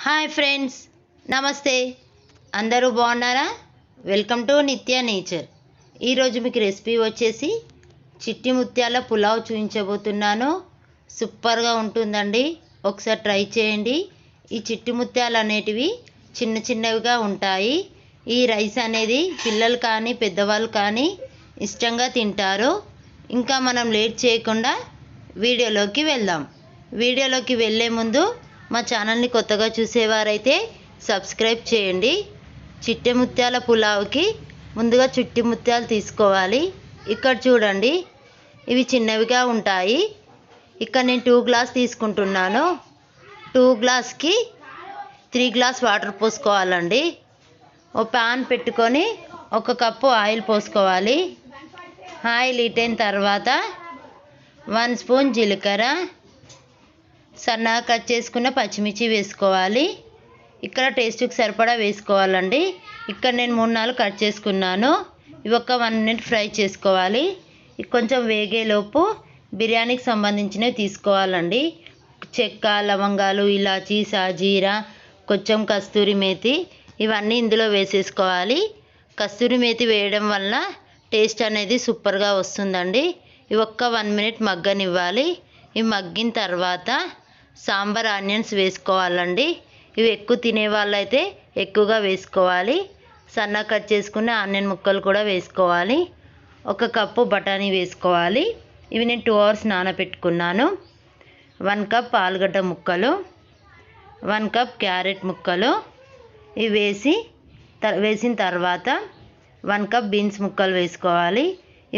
Hi friends, నమస్తే. అందరూ బాగున్నారా? వెల్కమ్ టు నిత్య నేచర్. ఈరోజు మీకు రెసిపీ వచ్చేసి చిట్టి ముత్యాల పులావ్ చూపించబోతున్నాను. సూపర్గా ఉంటుందండి, ఒకసారి ట్రై చేయండి. ఈ చిట్టి ముత్యాలు అనేటివి చిన్న చిన్నవిగా ఉంటాయి. ఈ రైస్ అనేది పిల్లలు కానీ పెద్దవాళ్ళు కానీ ఇష్టంగా తింటారు. ఇంకా మనం లేట్ చేయకుండా వీడియోలోకి వెళ్దాం. వీడియోలోకి వెళ్ళే ముందు మా ఛానల్ని కొత్తగా చూసేవారైతే సబ్స్క్రైబ్ చేయండి. చిట్టి ముత్యాల పులావ్కి ముందుగా చిట్టి ముత్యాలు తీసుకోవాలి. ఇక్కడ చూడండి, ఇవి చిన్నవిగా ఉంటాయి. ఇక్కడ నేను 2 గ్లాస్ తీసుకుంటున్నాను. 2 గ్లాస్కి 3 గ్లాస్ వాటర్ పోసుకోవాలండి. ఓ ప్యాన్ పెట్టుకొని 1 కప్పు ఆయిల్ పోసుకోవాలి. ఆయిల్ హీట్ అయిన తర్వాత 1 స్పూన్ జీలకర్ర, సన్నగా కట్ చేసుకున్న పచ్చిమిర్చి వేసుకోవాలి. ఇక్కడ టేస్ట్కి సరిపడా వేసుకోవాలండి. ఇక్కడ నేను 3-4 కట్ చేసుకున్నాను. ఇవి ఒక 1 మినిట్ ఫ్రై చేసుకోవాలి. కొంచెం వేగేలోపు బిర్యానీకి సంబంధించినవి తీసుకోవాలండి. చెక్క, లవంగాలు, ఇలాచీ, సాజీరా, కొంచెం కస్తూరి మేతి, ఇవన్నీ ఇందులో వేసేసుకోవాలి. కస్తూరి మేతి వేయడం వల్ల టేస్ట్ అనేది సూపర్గా వస్తుందండి. ఇవి ఒక్క 1 మినిట్ మగ్గనివ్వాలి. ఇవి మగ్గిన తర్వాత సాంబార్ ఆనియన్స్ వేసుకోవాలండి. ఇవి ఎక్కువ తినే వాళ్ళైతే ఎక్కువగా వేసుకోవాలి. సన్నగా కట్ చేసుకున్న ఆనియన్ ముక్కలు కూడా వేసుకోవాలి. 1 కప్పు బఠానీ వేసుకోవాలి. ఇవి నేను 2 అవర్స్ నానబెట్టుకున్నాను. 1 కప్ ఆలుగడ్డ ముక్కలు, 1 కప్ క్యారెట్ ముక్కలు ఇవి వేసిన తర్వాత 1 కప్ బీన్స్ ముక్కలు వేసుకోవాలి.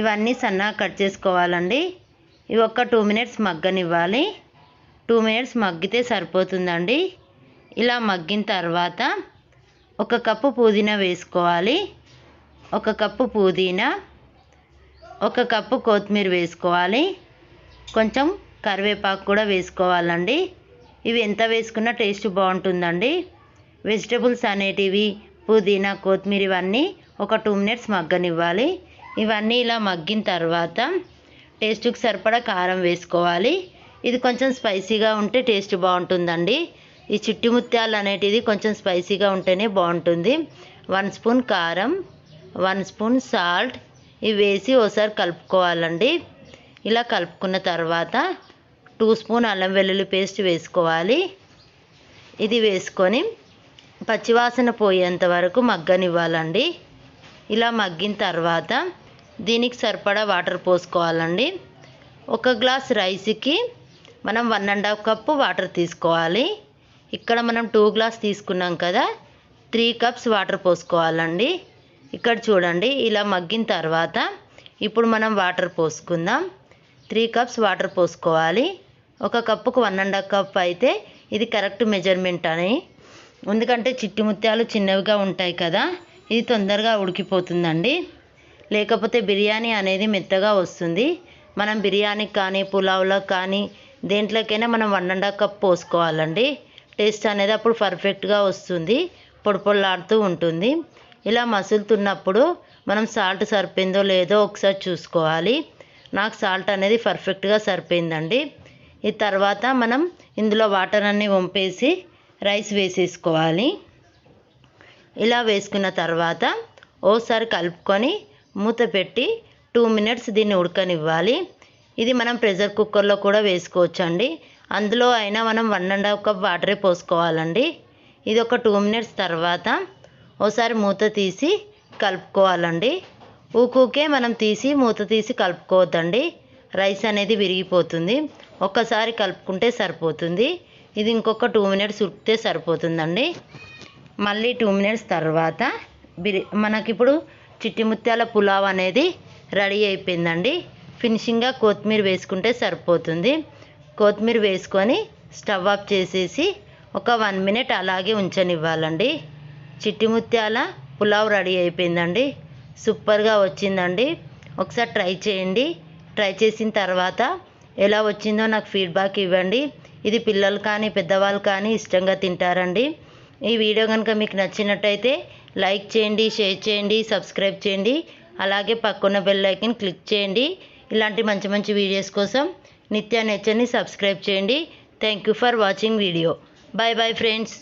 ఇవన్నీ సన్నగా కట్ చేసుకోవాలండి. ఇవి ఒక 2 మినిట్స్ మగ్గనివ్వాలి. 2 మినిట్స్ మగ్గితే సరిపోతుందండి. ఇలా మగ్గిన తర్వాత 1 కప్పు పుదీనా వేసుకోవాలి. 1 కప్పు పుదీనా, 1 కప్పు కొత్తిమీర వేసుకోవాలి. కొంచెం కరివేపాకు కూడా వేసుకోవాలండి. ఇవి ఎంత వేసుకున్నా టేస్ట్ బాగుంటుందండి. వెజిటబుల్స్ అనేటివి పుదీనా, కొత్తిమీర ఇవన్నీ ఒక 2 మినిట్స్ మగ్గనివ్వాలి. ఇవన్నీ ఇలా మగ్గిన తర్వాత టేస్ట్కి సరిపడా కారం వేసుకోవాలి. ఇది కొంచెం స్పైసీగా ఉంటే టేస్ట్ బాగుంటుందండి. ఈ చిట్టి ముత్యాలు అనేటిది కొంచెం స్పైసీగా ఉంటేనే బాగుంటుంది. 1 స్పూన్ కారం, 1 స్పూన్ సాల్ట్ ఇవి వేసి ఒకసారి కలుపుకోవాలండి. ఇలా కలుపుకున్న తర్వాత 2 స్పూన్ అల్లం వెల్లుల్లి పేస్ట్ వేసుకోవాలి. ఇది వేసుకొని పచ్చివాసన పోయేంత వరకు మగ్గనివ్వాలండి. ఇలా మగ్గిన తర్వాత దీనికి సరిపడా వాటర్ పోసుకోవాలండి. 1 గ్లాస్ రైస్కి మనం 1.5 కప్పు వాటర్ తీసుకోవాలి. ఇక్కడ మనం 2 గ్లాస్ తీసుకున్నాం కదా, 3 కప్స్ వాటర్ పోసుకోవాలండి. ఇక్కడ చూడండి, ఇలా మగ్గిన తర్వాత ఇప్పుడు మనం వాటర్ పోసుకుందాం. 3 కప్స్ వాటర్ పోసుకోవాలి. 1 కప్పుకు 1.5 కప్ అయితే ఇది కరెక్ట్ మెజర్మెంట్ అని. ఎందుకంటే చిట్టి ముత్యాలు చిన్నవిగా ఉంటాయి కదా, ఇది తొందరగా ఉడికిపోతుందండి. లేకపోతే బిర్యానీ అనేది మెత్తగా వస్తుంది. మనం బిర్యానీకి కానీ పులావ్లో కానీ దేంట్లోకైనా మనం 1.5 కప్ పోసుకోవాలండి. టేస్ట్ అనేది అప్పుడు పర్ఫెక్ట్గా వస్తుంది, పొడిపొడలాడుతూ ఉంటుంది. ఇలా మసులుతున్నప్పుడు మనం సాల్ట్ సరిపోయిందో లేదో ఒకసారి చూసుకోవాలి. నాకు సాల్ట్ అనేది పర్ఫెక్ట్గా సరిపోయిందండి. ఈ తర్వాత మనం ఇందులో వాటర్ అన్నీ వంపేసి రైస్ వేసేసుకోవాలి. ఇలా వేసుకున్న తర్వాత ఓసారి కలుపుకొని మూత పెట్టి 2 మినిట్స్ దీన్ని ఉడకనివ్వాలి. ఇది మనం ప్రెషర్ కుక్కర్లో కూడా వేసుకోవచ్చండి. అందులో అయినా మనం 1.5 కప్ వాటరే పోసుకోవాలండి. ఇది ఒక 2 మినిట్స్ తర్వాత ఓసారి మూత తీసి కలుపుకోవాలండి. ఊకే మనం మూత తీసి కలుపుకోవద్దండి. రైస్ అనేది విరిగిపోతుంది. ఒక్కసారి కలుపుకుంటే సరిపోతుంది. ఇది ఇంకొక 2 మినిట్స్ ఉడికితే సరిపోతుందండి. మళ్ళీ 2 మినిట్స్ తర్వాత మనకిప్పుడు చిట్టి ముత్యాల పులావ్ అనేది రెడీ అయిపోయిందండి. ఫినిషింగ్గా కొత్తిమీర వేసుకుంటే సరిపోతుంది. కొత్తిమీర వేసుకొని స్టవ్ ఆఫ్ చేసేసి ఒక 1 మినిట్ అలాగే ఉంచనివ్వాలండి. చిట్టి ముత్యాల పులావ్ రెడీ అయిపోయిందండి. సూపర్గా వచ్చిందండి. ఒకసారి ట్రై చేయండి. ట్రై చేసిన తర్వాత ఎలా వచ్చిందో నాకు ఫీడ్బ్యాక్ ఇవ్వండి. ఇది పిల్లలు కానీ పెద్దవాళ్ళు కానీ ఇష్టంగా తింటారండి. ఈ వీడియో కనుక మీకు నచ్చినట్టయితే లైక్ చేయండి, షేర్ చేయండి, సబ్స్క్రైబ్ చేయండి. అలాగే పక్కన బెల్ ఐకాన్ క్లిక్ చేయండి. ఇలాంటి మంచి మంచి వీడియోస్ కోసం నిత్య నేచర్ని సబ్స్క్రైబ్ చేయండి. Thank you for watching video. Bye bye friends.